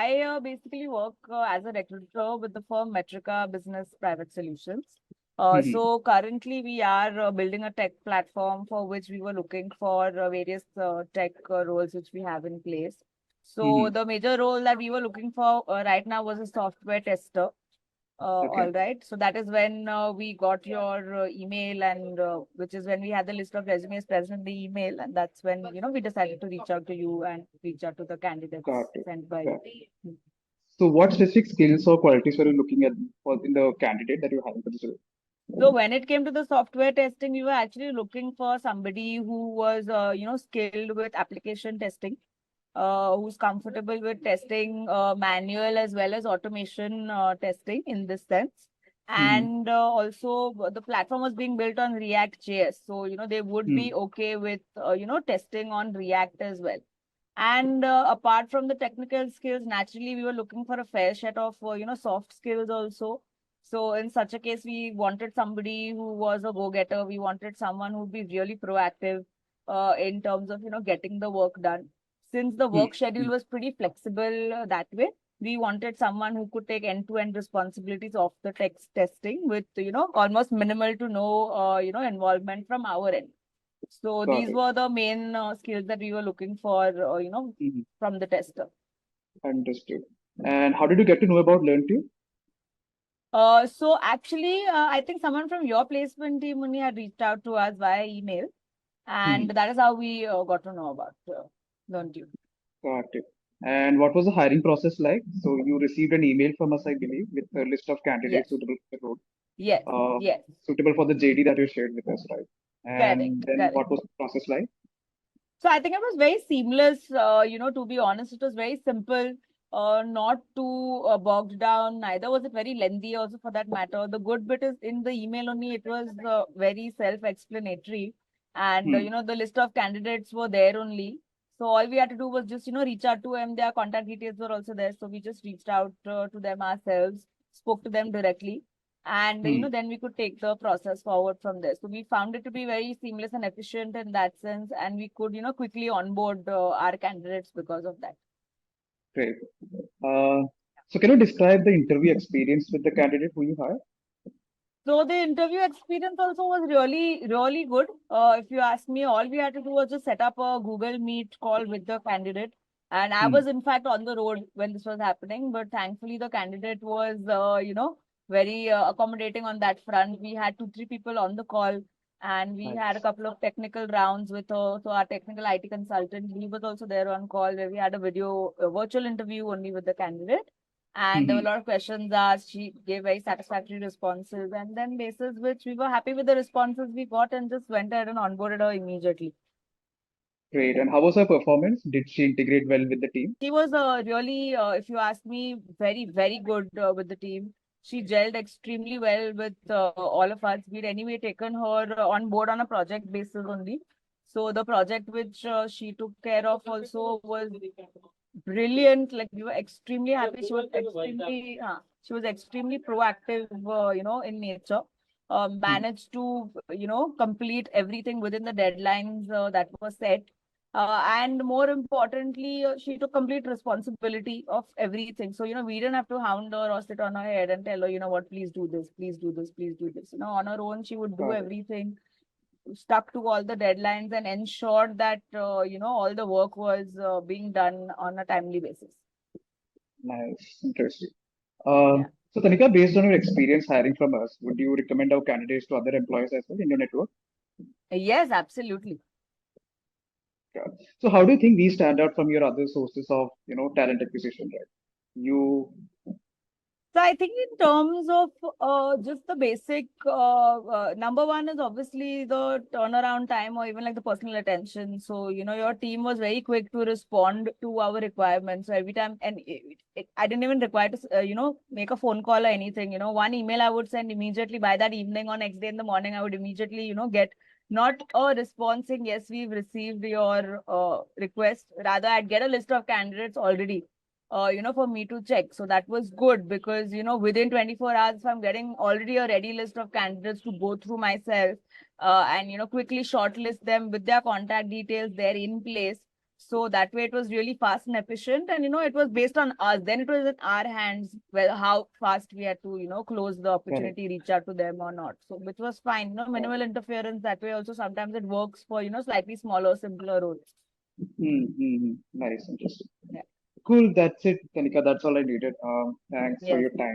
I basically work as a recruiter with the firm Metrica Business Private Solutions. Hmm. So currently we are building a tech platform for which we were looking for various tech roles which we have in place. So Hmm. the major role that we were looking for right now was a software tester. Okay. All right. So that is when we got your email, and which is when we had the list of resumes present in the email, and that's when we decided to reach out to you and reach out to the candidates Got it. sent by Got you. it. So what specific skills or qualities were you looking at in the candidate that you had for this role? So when it came to the software testing, we were actually looking for somebody who was, skilled with application testing, who's comfortable with testing manual as well as automation testing in this sense. Hmm. And also the platform was being built on React JS. So, they would Hmm. be okay with, testing on React as well. And apart from the technical skills, naturally, we were looking for a fair set of, soft skills also. So in such a case, we wanted somebody who was a go-getter. We wanted someone who'd be really proactive in terms of, getting the work done. Since the Hmm. work schedule was pretty flexible that way, we wanted someone who could take end-to-end responsibilities of the text testing with, almost minimal to no, involvement from our end. So Got these it. were the main skills that we were looking for, Hmm. from the tester. Understood. And how did you get to know about LearnTube? So actually, I think someone from your placement team only had reached out to us via email, and Hmm. that is how we got to know about LearnTube. Got it. And what was the hiring process like? So you received an email from us, I believe, with a list of Yes, candidates suitable for the role, yes, uh, yes, suitable for the JD that you shared with us, right? And correct, then correct. what was the process like? So I think it was very seamless. To be honest, it was very simple. Not too bogged down. Neither was it very lengthy. Also, for that matter, the good bit is in the email only. It was very self-explanatory, and Hmm. the list of candidates were there only. So all we had to do was just reach out to them. Their contact details were also there. So we just reached out to them ourselves, spoke to them directly, and Hmm. then we could take the process forward from there. So we found it to be very seamless and efficient in that sense, and we could quickly onboard our candidates because of that. Great. Uh, so can you describe the interview experience with the candidate who you hired? So the interview experience also was really, really good. If you ask me, all we had to do was just set up a Google Meet call with the candidate. And I Hmm. was in fact on the road when this was happening, but thankfully the candidate was, very accommodating on that front. We had 2, 3 people on the call, and we had a Nice. couple of technical rounds with so our technical IT consultant. He was also there on call where we had a virtual interview only with the candidate, and there were a Hmm. lot of questions asked. She gave very satisfactory responses, and then basis which we were happy with the responses we got and just went ahead and onboarded her immediately. Great. And how was her performance? Did she integrate well with the team? She was really, if you ask me, very, very good with the team. She gelled extremely well with all of us. We'd anyway taken her on board on a project basis only. So the project which she took care of also was brilliant. Like we were extremely happy. She was extremely proactive, in nature. Hmm. Managed to, complete everything within the deadlines that were set. And more importantly, she took complete responsibility of everything. So, we didn't have to hound her or sit on her head and tell her, what, please do this, please do this, please do this. On her own, she would do Got it. everything, stuck to all the deadlines, and ensured that, all the work was being done on a timely basis. Nice. Interesting. Um, Yeah. so, Tanika, based on your experience hiring from us, would you recommend our candidates to other employers as well in your network? Yes, absolutely. Yeah. So, how do you think we stand out from your other sources of, talent acquisition, right? You, So I think in terms of just the basic, number one is obviously the turnaround time or even like the personal attention. So, your team was very quick to respond to our requirements. So every time, and I didn't even require to, make a phone call or anything. One email I would send immediately by that evening or next day in the morning, I would immediately, get not a response saying, yes, we've received your request. Rather, I'd get a list of candidates already for me to check. So that was good because, within 24 hours, if I'm getting already a ready list of candidates to go through myself and, quickly shortlist them with their contact details there in place. So that way it was really fast and efficient. And, it was based on us. Then it was in our hands where how fast we had to, close the Correct. opportunity, reach out to them or not. So which was fine. Minimal interference. That way also sometimes it works for, slightly smaller, simpler roles. Nice, interesting. Yeah. Cool. That's it, Tanika. That's all I needed. Thanks for Yes. your time.